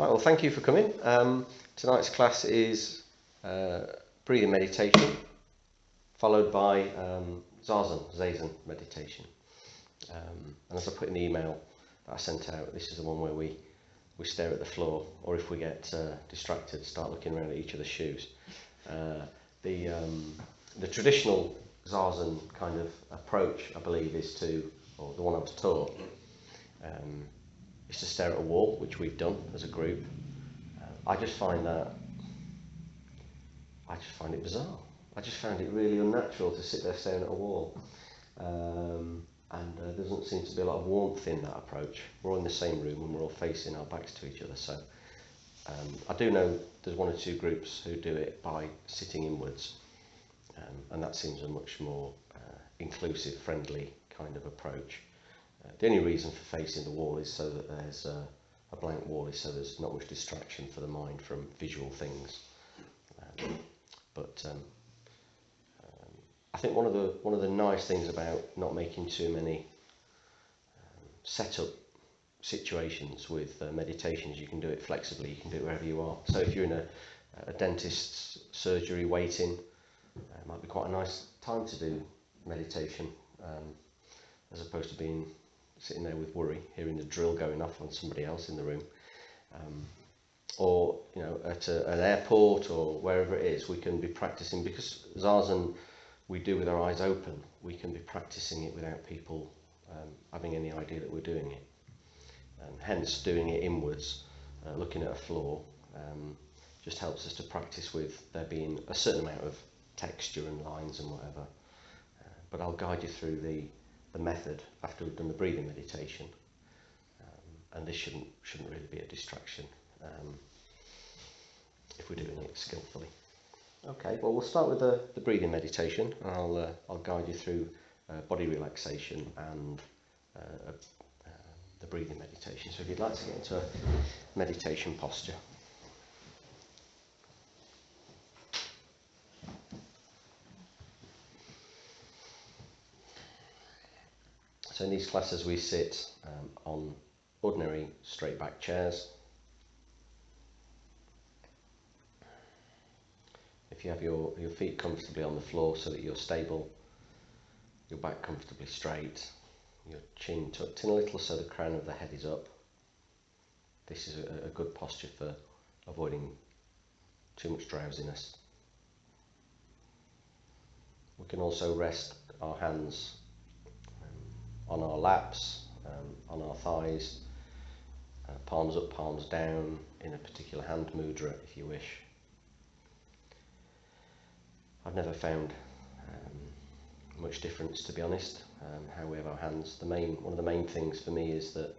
Right, well, thank you for coming. Tonight's class is breathing meditation, followed by Zazen Meditation. And as I put in the email that I sent out, this is the one where we stare at the floor, or if we get distracted, start looking around at each other's shoes. The traditional Zazen kind of approach, I believe, is to, or the one I was taught, is to stare at a wall, which we've done as a group. I just find it bizarre. I just found it really unnatural to sit there staring at a wall. There doesn't seem to be a lot of warmth in that approach. We're all in the same room and we're all facing our backs to each other. So I do know there's one or two groups who do it by sitting inwards, and that seems a much more inclusive, friendly kind of approach. The only reason for facing the wall is so that there's a blank wall, is so there's not much distraction for the mind from visual things. I think one of the nice things about not making too many setup situations with meditations, you can do it flexibly. You can do it wherever you are. So if you're in a dentist's surgery waiting, it might be quite a nice time to do meditation, as opposed to sitting there with worry, hearing the drill going off on somebody else in the room. Or at an airport or wherever it is, we can be practicing, because Zazen we do with our eyes open. We can be practicing it without people having any idea that we're doing it, and hence doing it inwards, looking at a floor, just helps us to practice with there being a certain amount of texture and lines and whatever. But I'll guide you through the method after we've done the breathing meditation, and this shouldn't really be a distraction if we're doing it skillfully. Okay, well, we'll start with the breathing meditation. I'll guide you through body relaxation and the breathing meditation. So if you'd like to get into a meditation posture. So in these classes we sit on ordinary straight back chairs. If you have your feet comfortably on the floor so that you're stable, your back comfortably straight, your chin tucked in a little so the crown of the head is up. This is a good posture for avoiding too much drowsiness. We can also rest our hands on our laps, on our thighs, palms up, palms down, in a particular hand mudra if you wish. I've never found much difference, to be honest, how we have our hands. One of the main things for me is that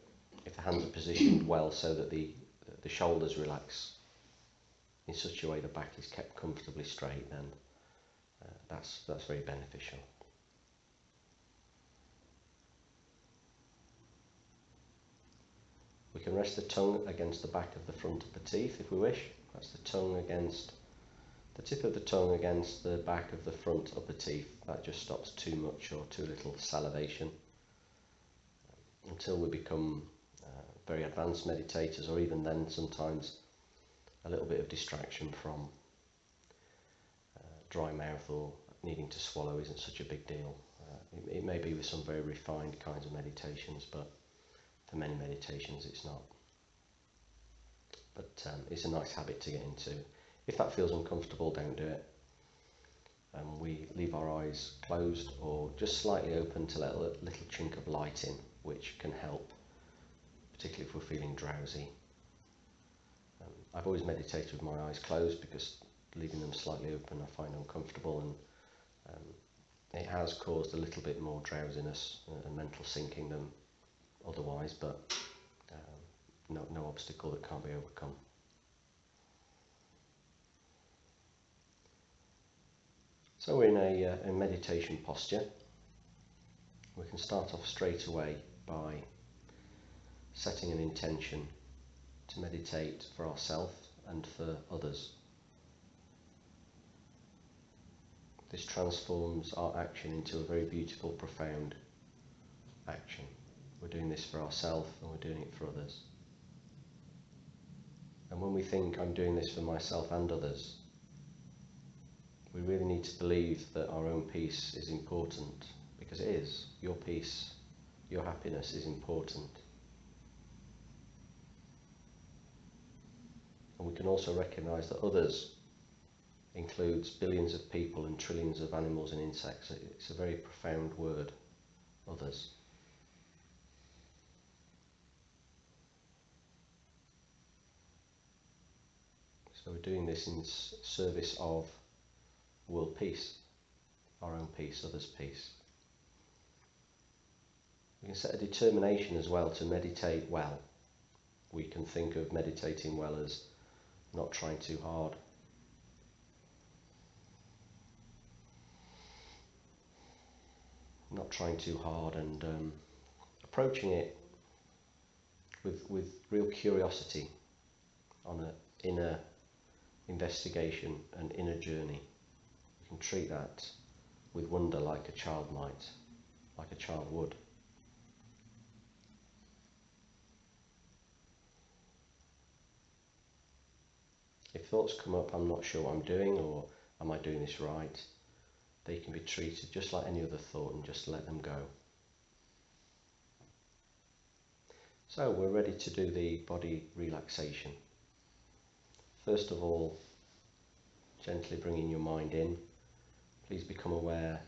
if the hands are positioned well so that the shoulders relax in such a way the back is kept comfortably straight, then that's very beneficial. We can rest the tongue against the back of the front of the teeth if we wish. That's the tip of the tongue against the back of the front of the teeth. That just stops too much or too little salivation. Until we become very advanced meditators, or even then sometimes a little bit of distraction from dry mouth or needing to swallow isn't such a big deal. It may be with some very refined kinds of meditations, but for many meditations it's not. But it's a nice habit to get into. If that feels uncomfortable, don't do it. We leave our eyes closed or just slightly open to let a little chink of light in, which can help, particularly if we're feeling drowsy. I've always meditated with my eyes closed because leaving them slightly open I find uncomfortable, and it has caused a little bit more drowsiness and mental sinking than otherwise, but no obstacle that can't be overcome. So we're in a meditation posture. We can start off straight away by setting an intention to meditate for ourselves and for others. This transforms our action into a very beautiful, profound action. We're doing this for ourselves and we're doing it for others. And when we think I'm doing this for myself and others, we really need to believe that our own peace is important, because it is. Your peace, your happiness is important. And we can also recognise that others includes billions of people and trillions of animals and insects. It's a very profound word, others. So we're doing this in service of world peace, our own peace, others' peace. We can set a determination as well to meditate well. We can think of meditating well as not trying too hard. Not trying too hard, and approaching it with real curiosity on an inner investigation, an inner journey. You can treat that with wonder like a child might, like a child would. If thoughts come up, I'm not sure what I'm doing, or am I doing this right? They can be treated just like any other thought and just let them go. So we're ready to do the body relaxation. First of all, gently bringing your mind in. Please become aware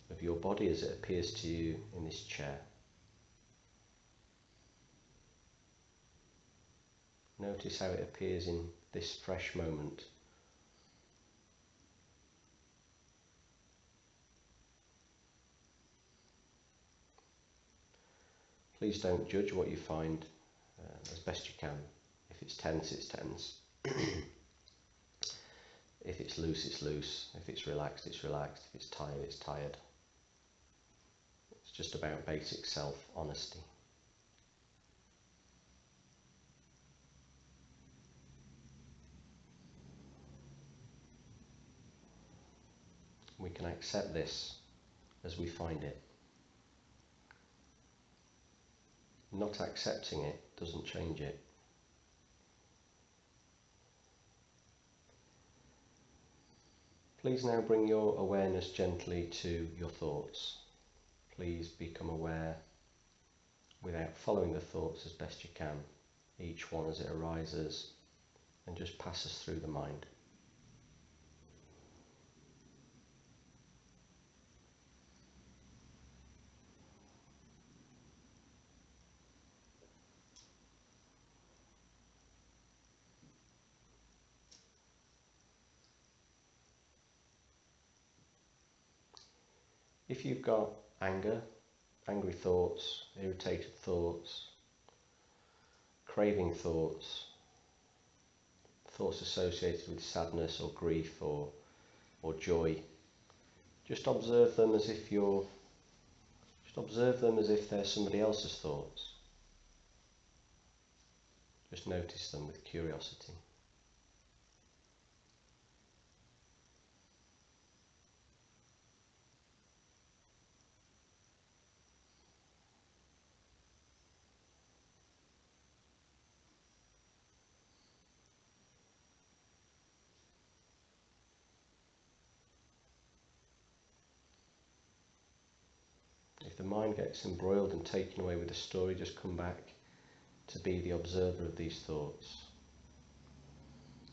of your body as it appears to you in this chair. Notice how it appears in this fresh moment. Please don't judge what you find as best you can. If it's tense, it's tense. If it's loose, it's loose. If it's relaxed, it's relaxed. If it's tired, it's tired. It's just about basic self-honesty. We can accept this as we find it. Not accepting it doesn't change it. Please now bring your awareness gently to your thoughts. Please become aware without following the thoughts as best you can, each one as it arises and just passes through the mind. If you've got anger, angry thoughts, irritated thoughts, craving thoughts, thoughts associated with sadness or grief or joy, just observe them as if they're somebody else's thoughts. Just notice them with curiosity. If the mind gets embroiled and taken away with the story, just come back to be the observer of these thoughts.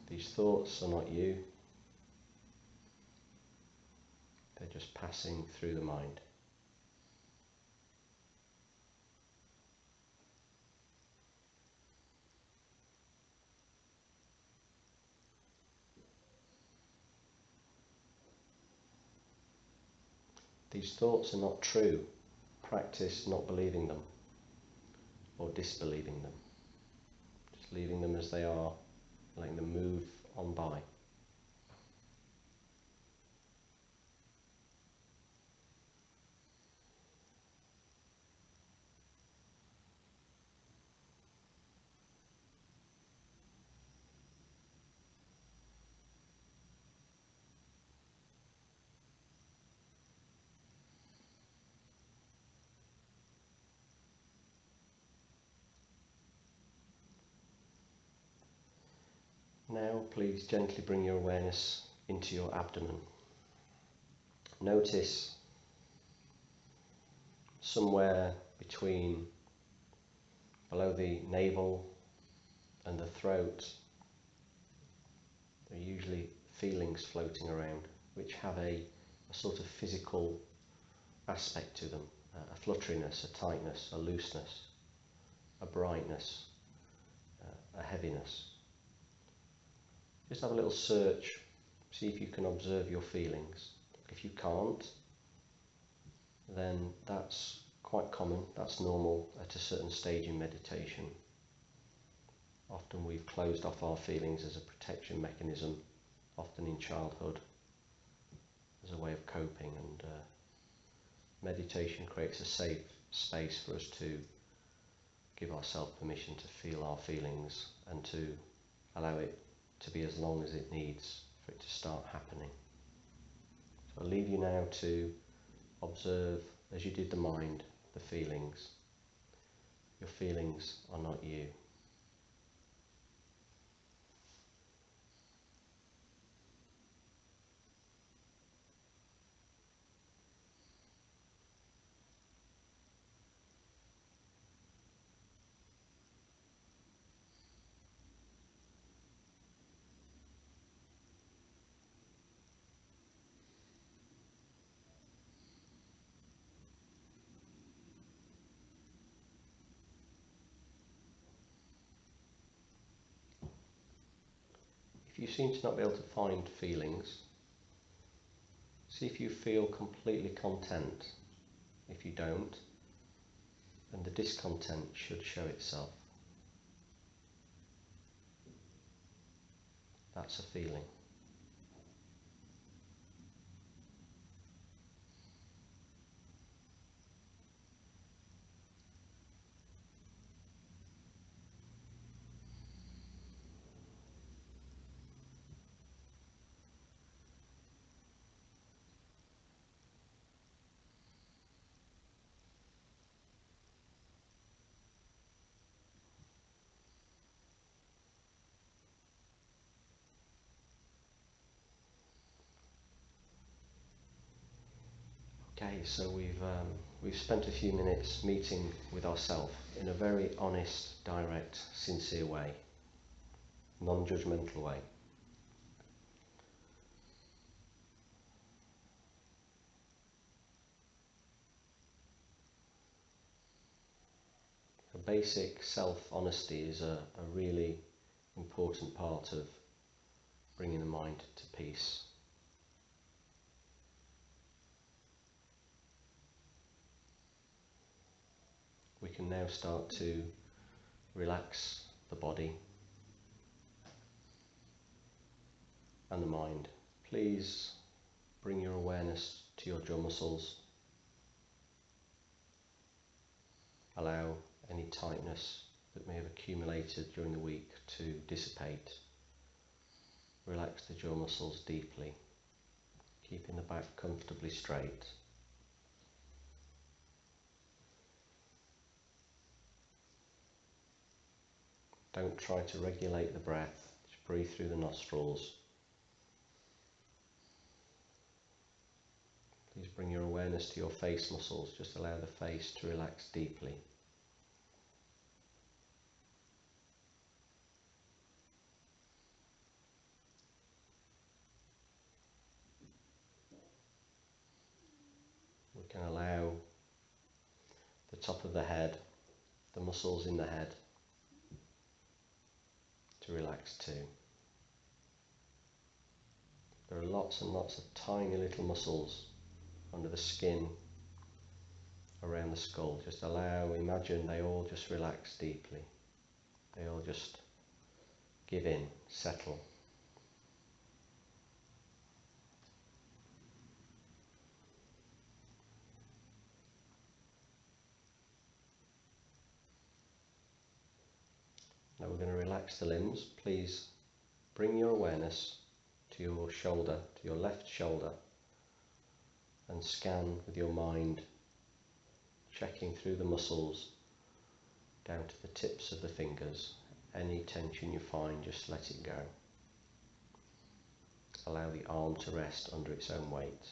These thoughts are not you. They're just passing through the mind. These thoughts are not true. Practice not believing them or disbelieving them. Just leaving them as they are, letting them move on by. now please gently bring your awareness into your abdomen. Notice somewhere between below the navel and the throat, there are usually feelings floating around which have a sort of physical aspect to them, a flutteriness, a tightness, a looseness, a brightness, a heaviness. Just have a little search, see if you can observe your feelings. If you can't, then that's quite common, that's normal at a certain stage in meditation. Often we've closed off our feelings as a protection mechanism, often in childhood, as a way of coping, and meditation creates a safe space for us to give ourselves permission to feel our feelings and to allow it to be as long as it needs for it to start happening. So I'll leave you now to observe, as you did the mind, the feelings. Your feelings are not you. If you seem to not be able to find feelings, see if you feel completely content. If you don't, then the discontent should show itself. That's a feeling. Okay, so we've spent a few minutes meeting with ourselves in a very honest, direct, sincere way, non-judgmental way. A basic self-honesty is a really important part of bringing the mind to peace. We can now start to relax the body and the mind. Please bring your awareness to your jaw muscles. Allow any tightness that may have accumulated during the week to dissipate. Relax the jaw muscles deeply, keeping the back comfortably straight. Don't try to regulate the breath, just breathe through the nostrils. Please bring your awareness to your face muscles, just allow the face to relax deeply. We can allow the top of the head, the muscles in the head, to relax too. There are lots and lots of tiny little muscles under the skin, around the skull. Just imagine they all just relax deeply. They all just give in, settle. Now we're going to relax the limbs. Please bring your awareness to your shoulder, to your left shoulder, and scan with your mind, checking through the muscles down to the tips of the fingers. Any tension you find, just let it go. allow the arm to rest under its own weight.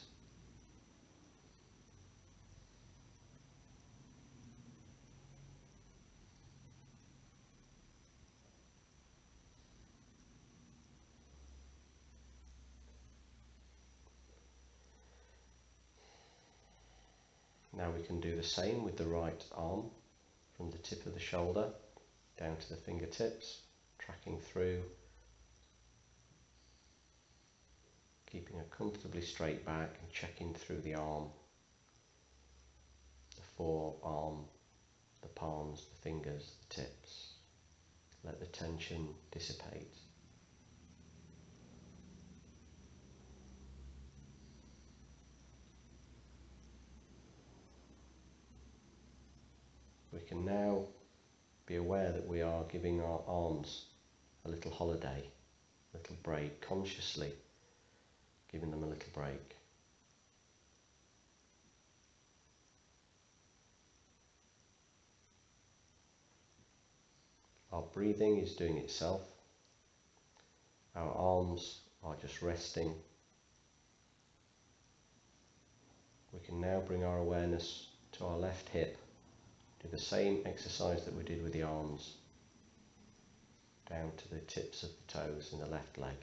Now we can do the same with the right arm, from the tip of the shoulder down to the fingertips, tracking through, keeping a comfortably straight back and checking through the arm, the forearm, the palms, the fingers, the tips. Let the tension dissipate. We can now be aware that we are giving our arms a little holiday, a little break, consciously giving them a little break. Our breathing is doing itself. Our arms are just resting. We can now bring our awareness to our left hip. Do the same exercise that we did with the arms, down to the tips of the toes in the left leg.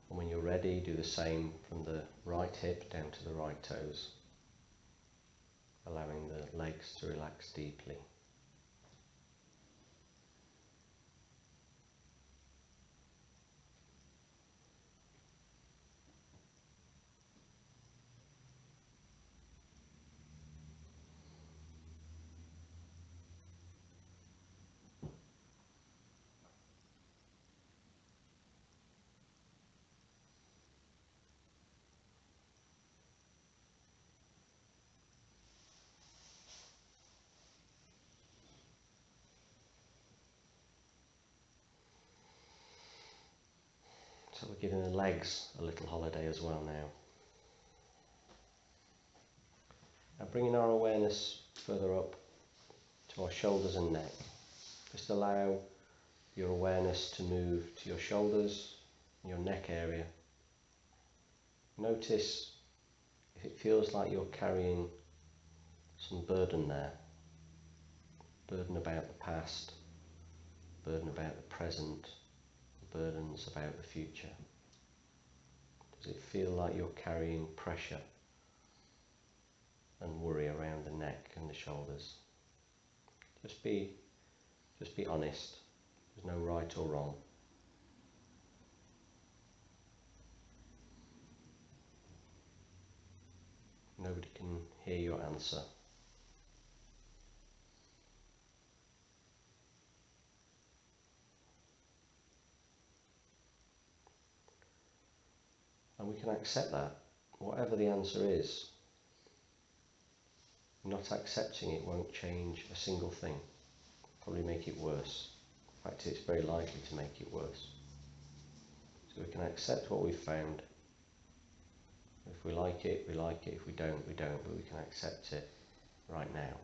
And when you're ready, do the same from the right hip down to the right toes, allowing the legs to relax deeply. So we're giving the legs a little holiday as well now. Now bringing our awareness further up to our shoulders and neck. Just allow your awareness to move to your shoulders, your neck area. Notice if it feels like you're carrying some burden there. Burden about the past, burden about the present, burdens about the future. Does it feel like you're carrying pressure and worry around the neck and the shoulders? Just be honest. There's no right or wrong. Nobody can hear your answer. And we can accept that, whatever the answer is. Not accepting it won't change a single thing, probably make it worse. In fact, it's very likely to make it worse. So we can accept what we've found. If we like it, we like it. If we don't, we don't. But we can accept it right now.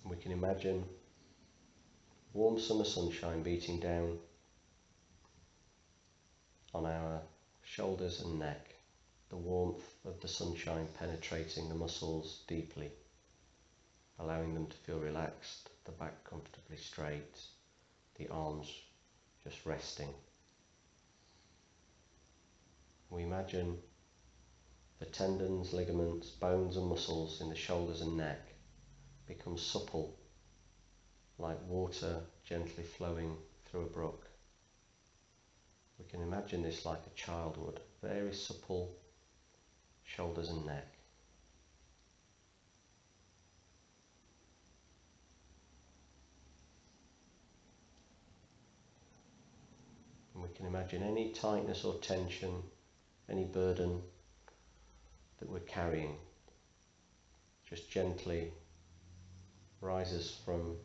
And we can imagine warm summer sunshine beating down on our shoulders and neck. The warmth of the sunshine penetrating the muscles deeply, allowing them to feel relaxed, the back comfortably straight, the arms just resting. We imagine the tendons, ligaments, bones and muscles in the shoulders and neck become supple, like water gently flowing through a brook. We can imagine this like a child would, very supple shoulders and neck. And we can imagine any tightness or tension, any burden that we're carrying, just gently rises from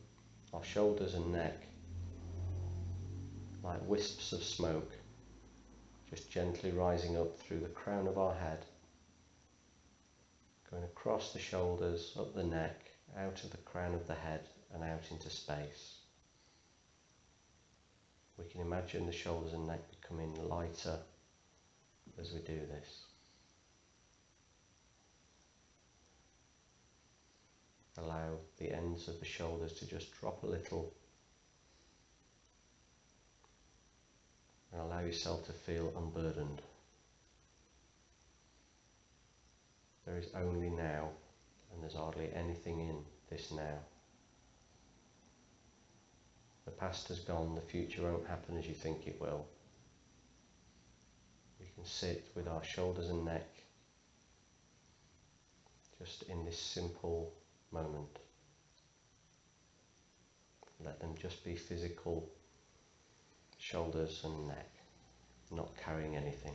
our shoulders and neck like wisps of smoke, just gently rising up through the crown of our head, going across the shoulders, up the neck, out of the crown of the head and out into space. We can imagine the shoulders and neck becoming lighter as we do this. Allow the ends of the shoulders to just drop a little and allow yourself to feel unburdened. There is only now, and there's hardly anything in this now. The past has gone, the future won't happen as you think it will. We can sit with our shoulders and neck just in this simple moment. Let them just be physical shoulders and neck, not carrying anything.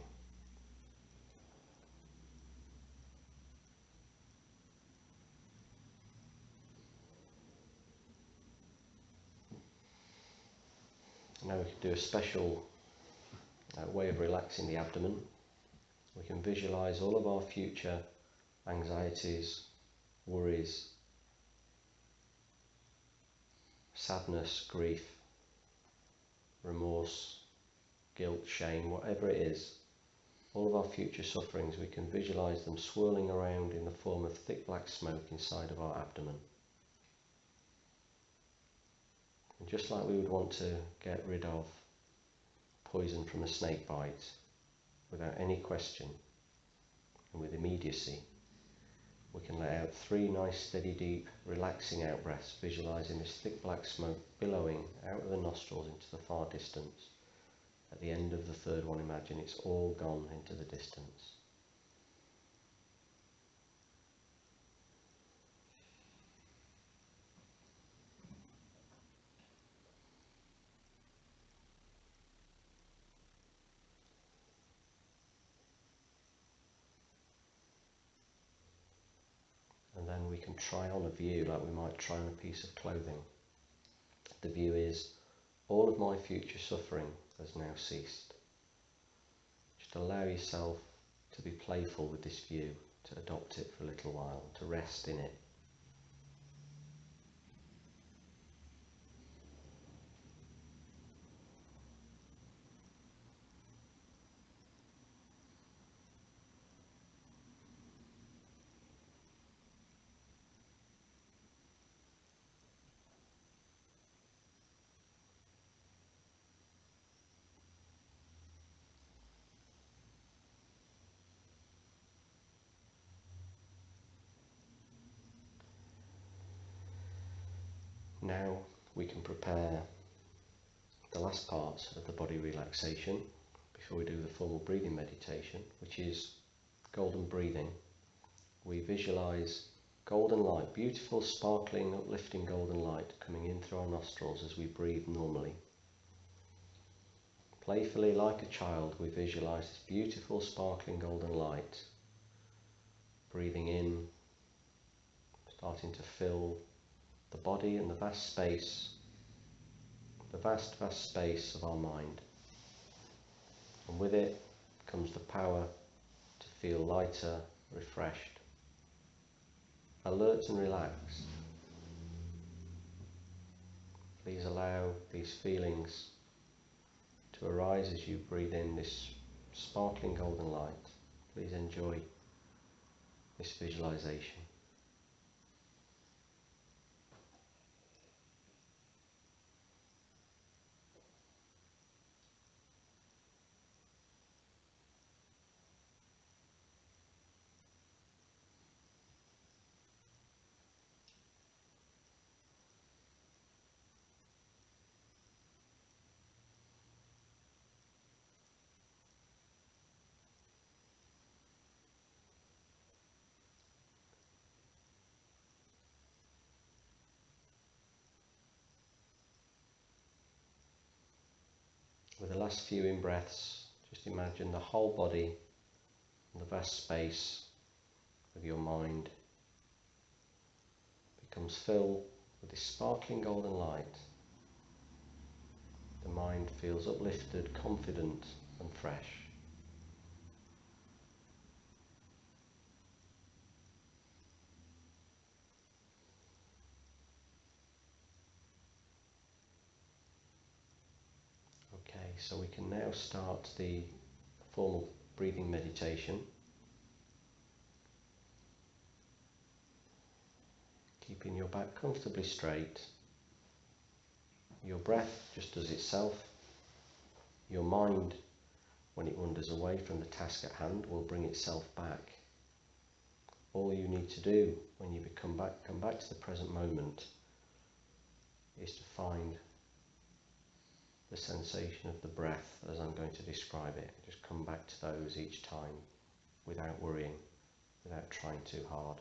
Now we can do a special way of relaxing the abdomen. We can visualize all of our future anxieties, worries, sadness, grief, remorse, guilt, shame, whatever it is, all of our future sufferings, we can visualize them swirling around in the form of thick black smoke inside of our abdomen. And just like we would want to get rid of poison from a snake bite without any question and with immediacy, we can let out 3 nice, steady, deep, relaxing out breaths, visualizing this thick black smoke billowing out of the nostrils into the far distance. At the end of the third one, imagine it's all gone into the distance. And then we can try on a view like we might try on a piece of clothing. The view is, all of my future suffering has now ceased. Just allow yourself to be playful with this view, to adopt it for a little while, to rest in it. Now we can prepare the last part of the body relaxation before we do the formal breathing meditation, which is golden breathing. We visualize golden light, beautiful, sparkling, uplifting golden light coming in through our nostrils as we breathe normally. Playfully, like a child, we visualize this beautiful, sparkling golden light breathing in, starting to fill the body and the vast space, the vast space of our mind. And with it comes the power to feel lighter, refreshed, alert and relaxed. Please allow these feelings to arise as you breathe in this sparkling golden light. Please enjoy this visualization. With the last few in-breaths, just imagine the whole body and the vast space of your mind becomes filled with this sparkling golden light, the mind feels uplifted, confident and fresh. Okay, so we can now start the formal breathing meditation. Keeping your back comfortably straight. Your breath just does itself. Your mind, when it wanders away from the task at hand, will bring itself back. All you need to do when you come back to the present moment is to find the sensation of the breath as I'm going to describe it. Just come back to those each time without worrying, without trying too hard.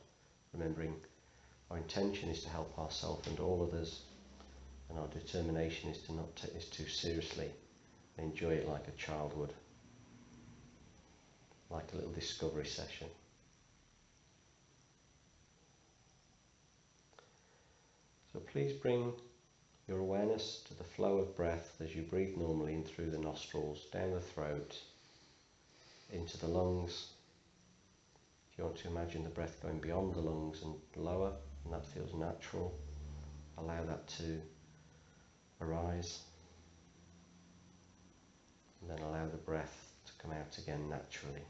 Remembering our intention is to help ourselves and all others, and our determination is to not take this too seriously and enjoy it like a child would, like a little discovery session. So please bring your awareness to the flow of breath as you breathe normally in through the nostrils, down the throat, into the lungs. If you want to imagine the breath going beyond the lungs and lower, and that feels natural, allow that to arise. And then allow the breath to come out again naturally,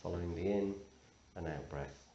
following the in and out breath.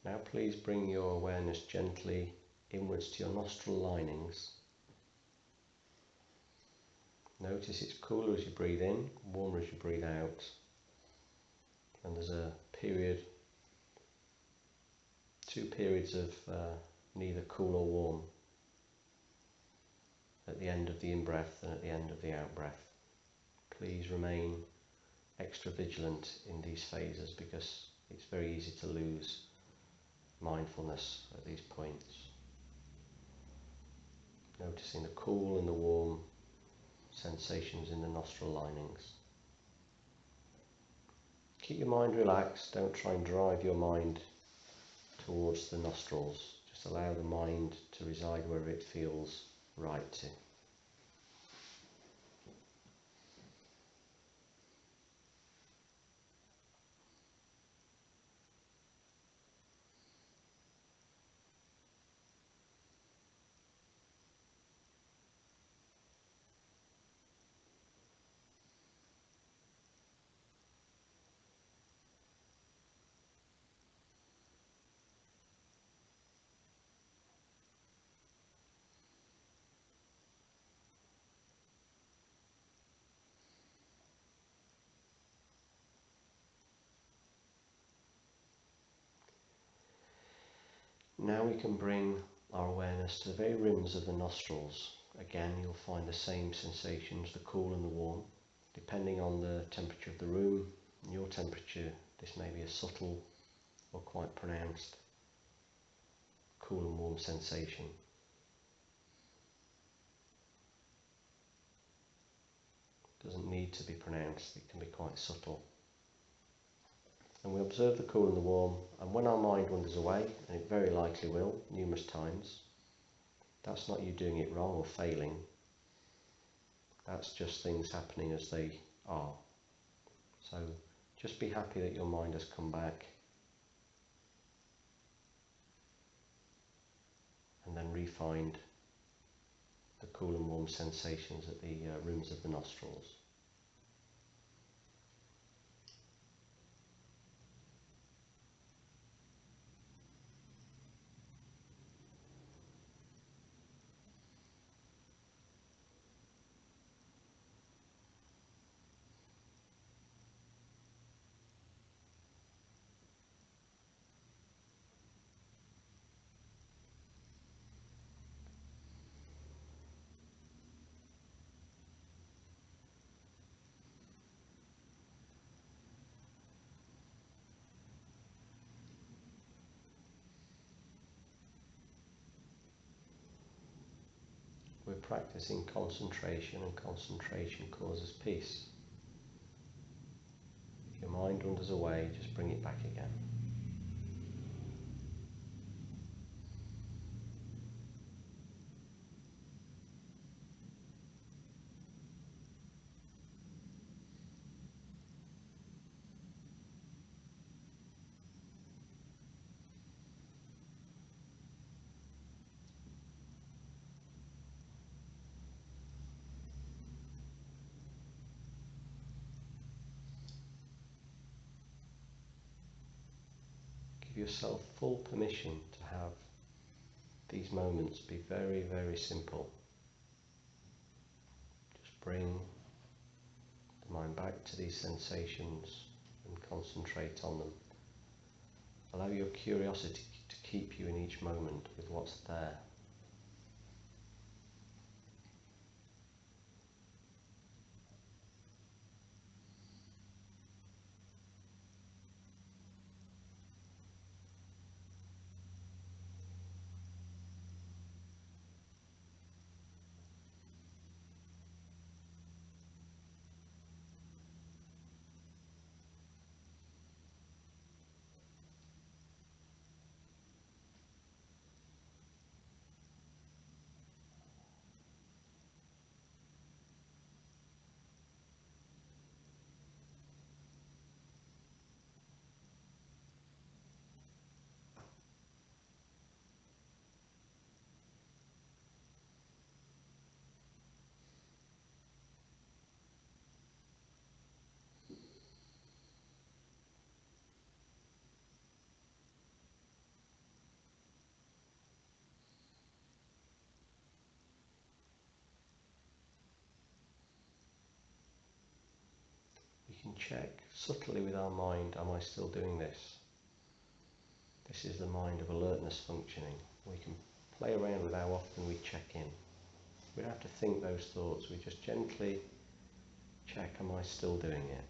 Now please bring your awareness gently inwards to your nostril linings. Notice it's cooler as you breathe in, warmer as you breathe out. And there's a period, 2 periods of neither cool or warm at the end of the in-breath and at the end of the out-breath. Please remain extra vigilant in these phases because it's very easy to lose mindfulness at these points. Noticing the cool and the warm sensations in the nostril linings. Keep your mind relaxed, don't try and drive your mind towards the nostrils. Just allow the mind to reside wherever it feels right to. Now we can bring our awareness to the very rims of the nostrils. Again, you'll find the same sensations, the cool and the warm. Depending on the temperature of the room and your temperature, this may be a subtle or quite pronounced cool and warm sensation. It doesn't need to be pronounced, it can be quite subtle. And we observe the cool and the warm, and when our mind wanders away, and it very likely will, numerous times, that's not you doing it wrong or failing. That's just things happening as they are. So just be happy that your mind has come back, and then re-find the cool and warm sensations at the rims of the nostrils. practicing concentration, and concentration causes peace. If your mind wanders away, just bring it back again. Give yourself full permission to have these moments be very, very simple. Just bring the mind back to these sensations and concentrate on them. Allow your curiosity to keep you in each moment with what's there. We can check subtly with our mind, am I still doing this? This is the mind of alertness functioning. We can play around with how often we check in. We don't have to think those thoughts, we just gently check, am I still doing it?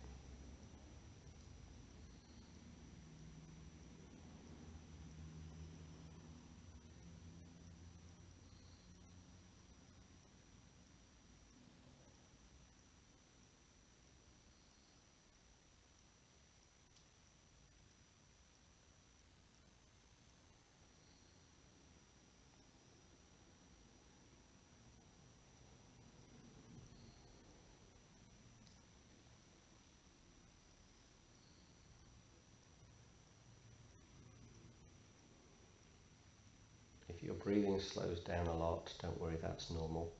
If your breathing slows down a lot, don't worry, that's normal.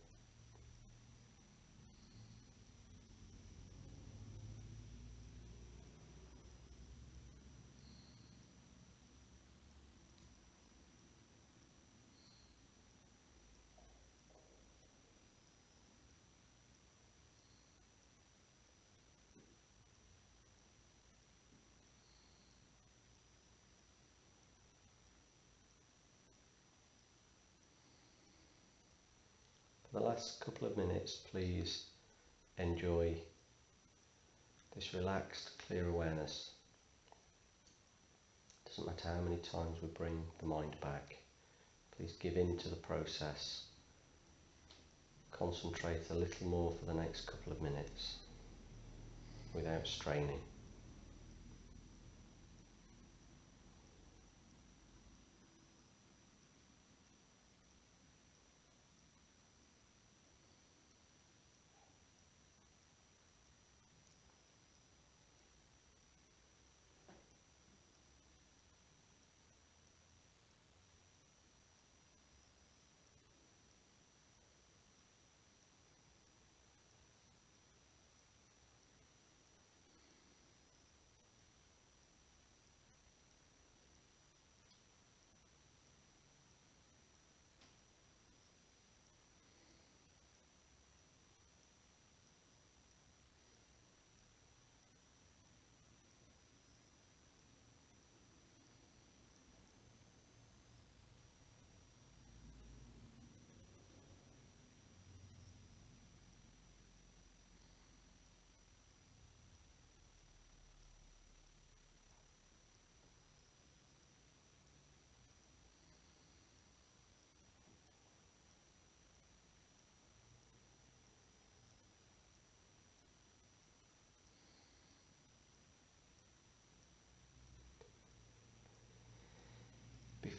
For the last couple of minutes, please enjoy this relaxed, clear awareness. Doesn't matter how many times we bring the mind back. Please give in to the process. Concentrate a little more for the next couple of minutes without straining.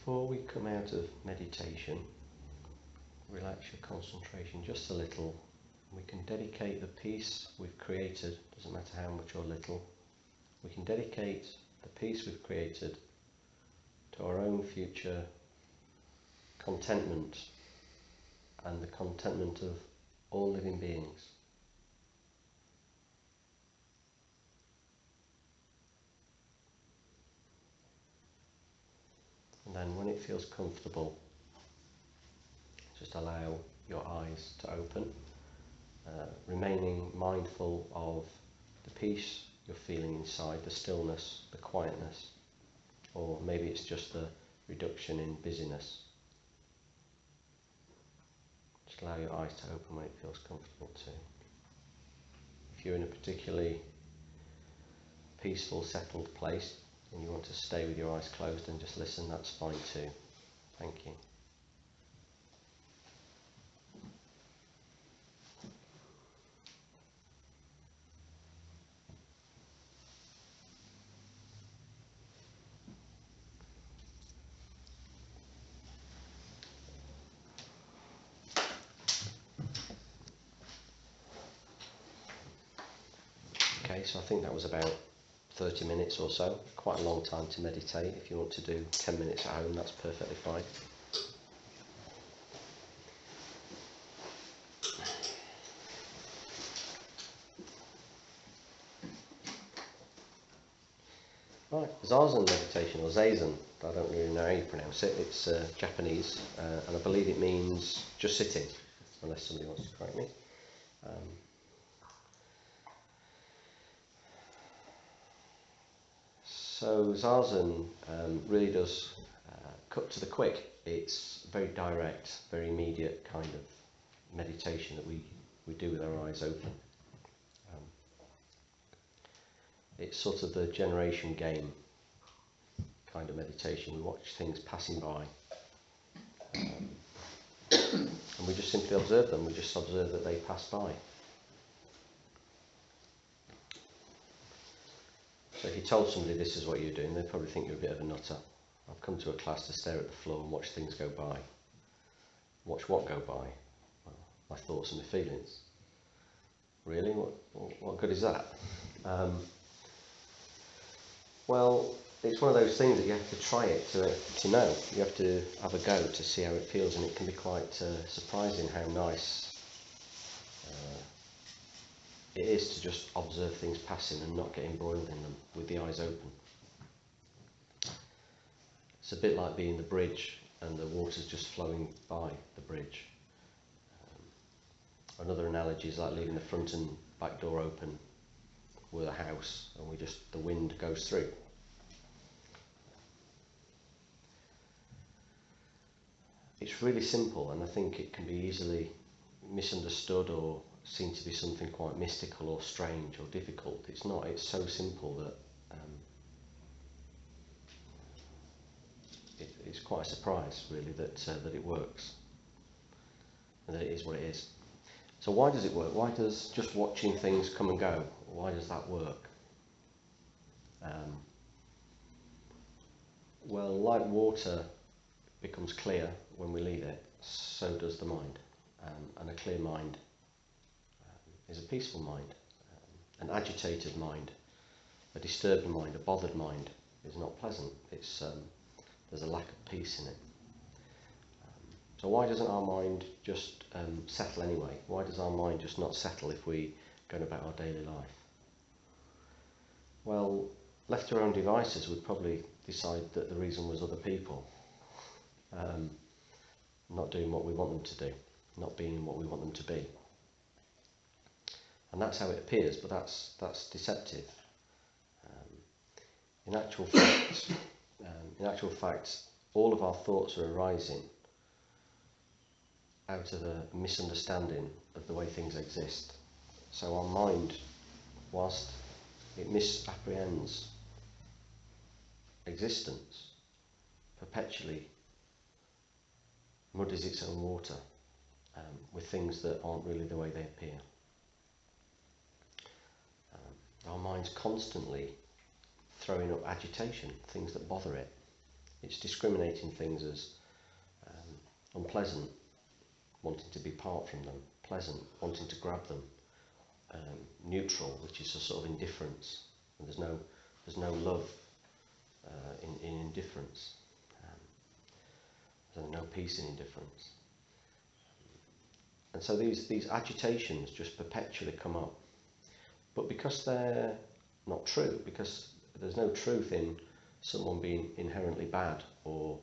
Before we come out of meditation, relax your concentration just a little. We can dedicate the peace we've created, doesn't matter how much or little, we can dedicate the peace we've created to our own future contentment and the contentment of all living beings. And then when it feels comfortable, just allow your eyes to open, remaining mindful of the peace you're feeling inside, the stillness, the quietness, or maybe it's just the reduction in busyness. Just allow your eyes to open when it feels comfortable too. If you're in a particularly peaceful, settled place and you want to stay with your eyes closed and just listen, that's fine too. Thank you. Okay, so I think that was about 30 minutes or so, quite a long time to meditate. If you want to do 10 minutes at home, that's perfectly fine. Right, Zazen meditation, or Zazen, I don't really know how you pronounce it, it's Japanese, and I believe it means just sitting, unless somebody wants to correct me. So Zazen really does cut to the quick. It's very direct, very immediate kind of meditation that we do with our eyes open. It's sort of the generation game kind of meditation. We watch things passing by and we just simply observe them. We just observe that they pass by. So if you told somebody this is what you're doing, they'd probably think you're a bit of a nutter. I've come to a class to stare at the floor and watch things go by. Watch what go by? Well, my thoughts and my feelings. Really? What good is that? Well, it's one of those things that you have to try it to know. You have to have a go to see how it feels, and it can be quite surprising how nice it is to just observe things passing and not get embroiled in them with the eyes open. It's a bit like being the bridge and the water's just flowing by the bridge. Another analogy is like leaving the front and back door open with a house and the wind goes through. It's really simple, and I think it can be easily misunderstood or seen to be something quite mystical or strange or difficult. It's not. It's so simple that it's quite a surprise, really, that it works and that it is what it is. So why does it work? Why does just watching things come and go, why does that work? Well, like water becomes clear when we leave it, so does the mind. And a clear mind is a peaceful mind. An agitated mind, a disturbed mind, a bothered mind is not pleasant. There's a lack of peace in it. So why doesn't our mind just settle anyway? Why does our mind just not settle if we go about our daily life? Well, left to our own devices, we'd probably decide that the reason was other people. Not doing what we want them to do, not being what we want them to be. And that's how it appears, but that's deceptive. In actual fact, all of our thoughts are arising out of a misunderstanding of the way things exist. So our mind, whilst it misapprehends existence, perpetually muddies its own water with things that aren't really the way they appear. Our mind's constantly throwing up agitation, things that bother it, It's discriminating things as unpleasant, wanting to be apart from them, pleasant, wanting to grab them, neutral, which is a sort of indifference. And there's no love in indifference. There's no peace in indifference. And so these agitations just perpetually come up. But because they're not true, because there's no truth in someone being inherently bad or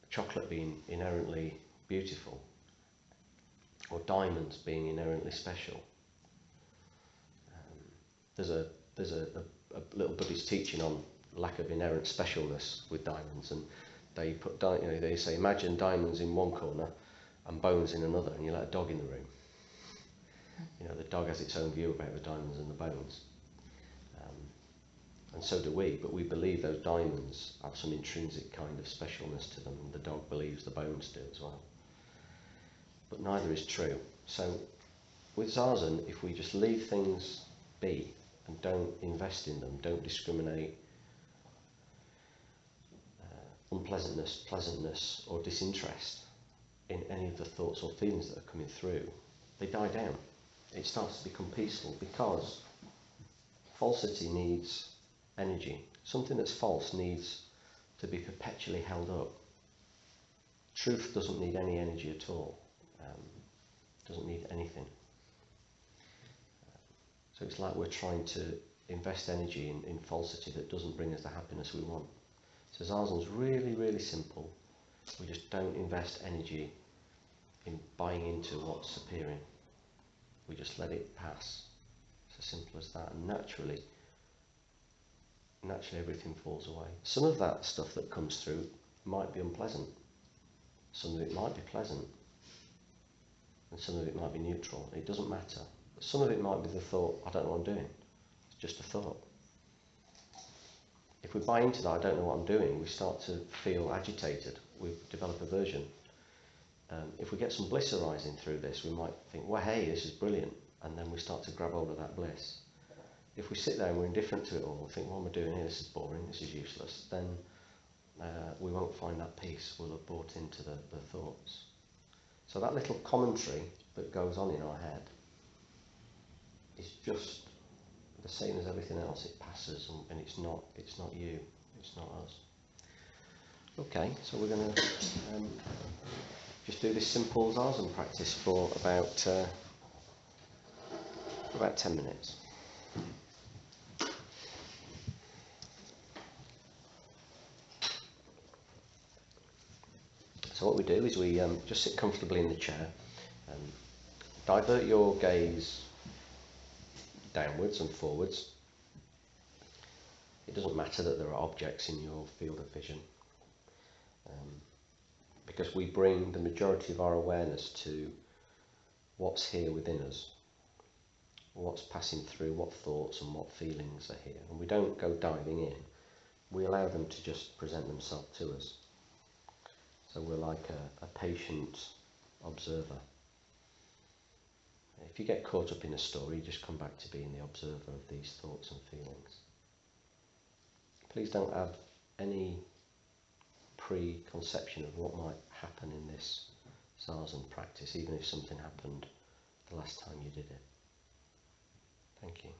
chocolate being inherently beautiful or diamonds being inherently special. There's a little Buddhist teaching on lack of inherent specialness with diamonds, and they put they say imagine diamonds in one corner and bones in another, and you let a dog in the room. The dog has its own view about the diamonds and the bones. And so do we, but we believe those diamonds have some intrinsic kind of specialness to them, and the dog believes the bones do as well. But neither is true. So with Zazen, if we just leave things be and don't invest in them, don't discriminate unpleasantness, pleasantness or disinterest in any of the thoughts or feelings that are coming through, they die down. It starts to become peaceful, because falsity needs energy. Something that's false needs to be perpetually held up. Truth doesn't need any energy at all. Doesn't need anything. So it's like we're trying to invest energy in falsity that doesn't bring us the happiness we want. So Zazen's really, really simple. We just don't invest energy in buying into what's appearing. We just let it pass. It's as simple as that. And naturally everything falls away. Some of that stuff that comes through might be unpleasant. Some of it might be pleasant. And some of it might be neutral. It doesn't matter. Some of it might be the thought, I don't know what I'm doing. It's just a thought. If we buy into that, I don't know what I'm doing, we start to feel agitated. We develop aversion. If we get some bliss arising through this, we might think, well, hey, this is brilliant. And then we start to grab hold of that bliss. If we sit there and we're indifferent to it all, and think, what am I doing here? This is boring, this is useless, then we won't find that peace. We'll have bought into the thoughts. So that little commentary that goes on in our head is just the same as everything else. It passes, and it's not you, it's not us. Okay, so we're going to just do this simple Zazen practice for about 10 minutes. So what we do is we just sit comfortably in the chair and divert your gaze downwards and forwards. It doesn't matter that there are objects in your field of vision, because we bring the majority of our awareness to what's here within us, what's passing through, what thoughts and what feelings are here. And we don't go diving in, we allow them to just present themselves to us. So we're like a patient observer. If you get caught up in a story, just come back to being the observer of these thoughts and feelings. Please don't have any preconception of what might happen in this Zazen practice, even if something happened the last time you did it. Thank you.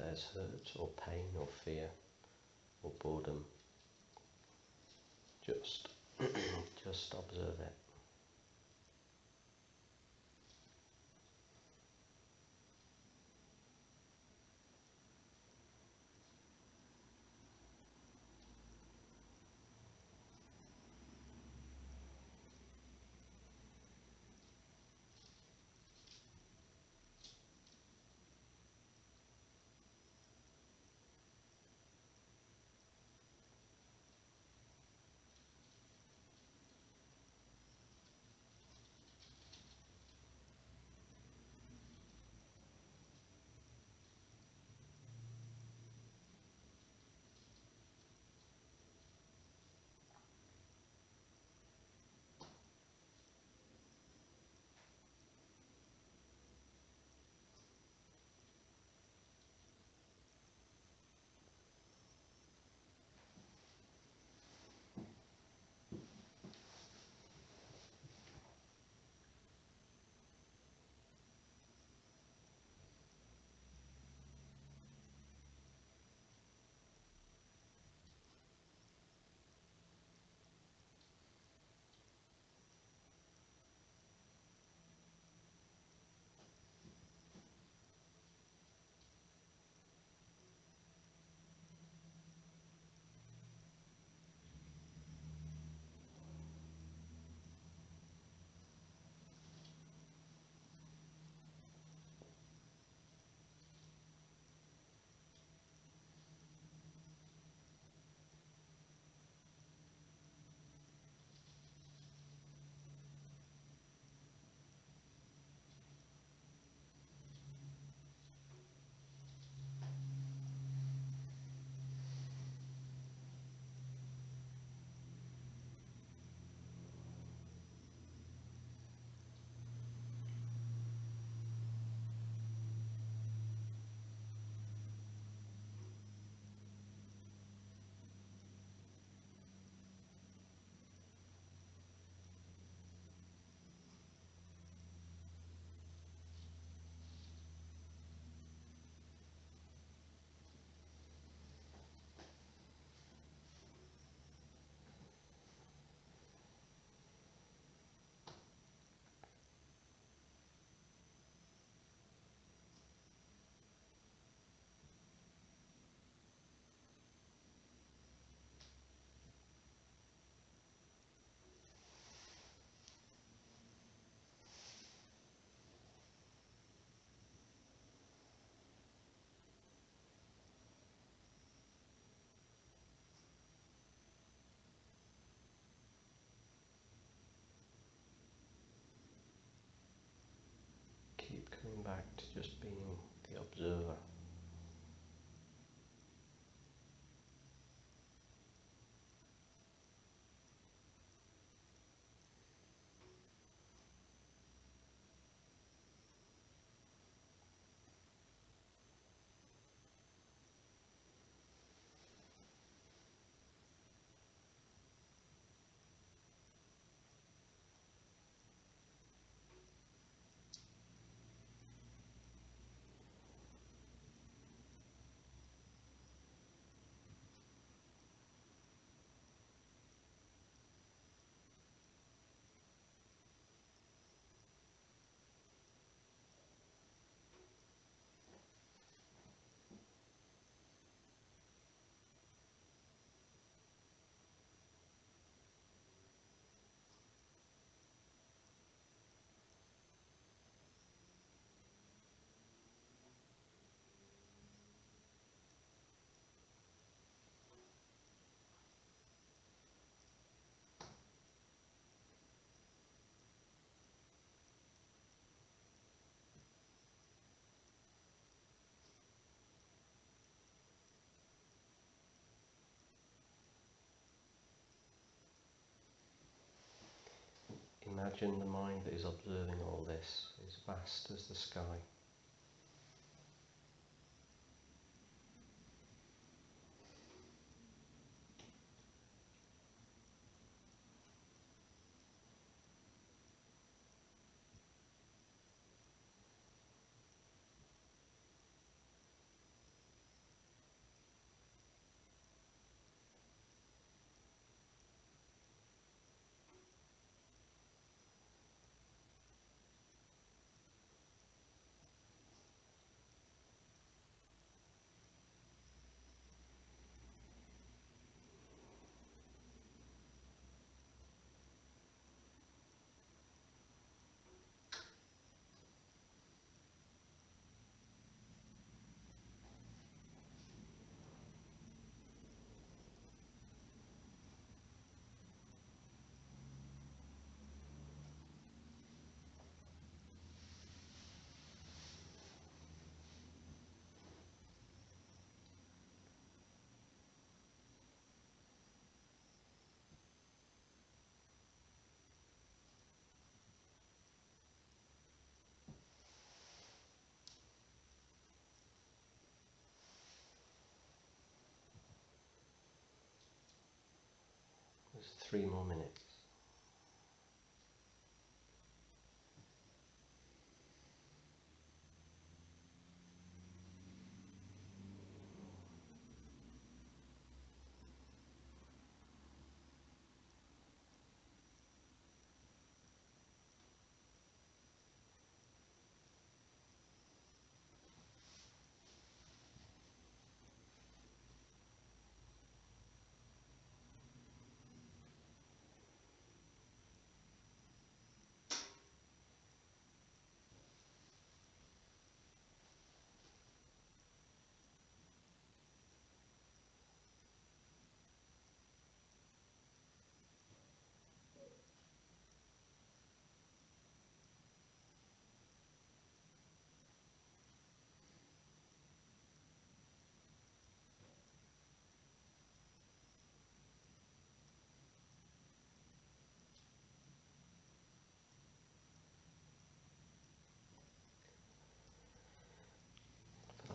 there's hurt or pain or fear or boredom, just just observe it. Keep coming back to just being the observer. Imagine the mind that is observing all this is vast as the sky. 3 more minutes.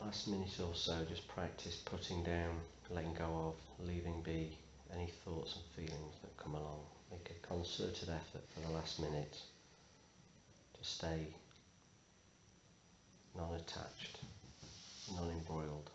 Last minute or so, just practice putting down, letting go of, leaving be any thoughts and feelings that come along. Make a concerted effort for the last minute to stay non-attached, non-embroiled.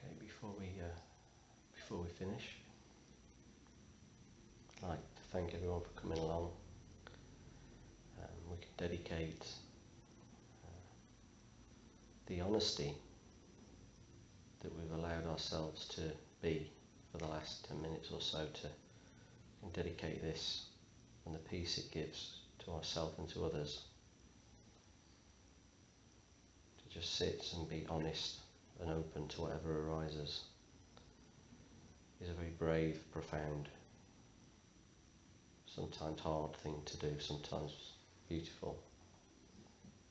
Okay, before we finish, I'd like to thank everyone for coming along. We can dedicate the honesty that we've allowed ourselves to be for the last 10 minutes or so to and dedicate this and the peace it gives to ourselves and to others, to just sit and be honest and open to whatever arises, is a very brave, profound, sometimes hard thing to do, sometimes beautiful,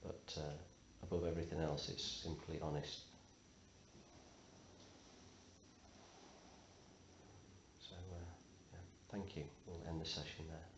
but above everything else it's simply honest. So yeah, thank you. We'll end the session there.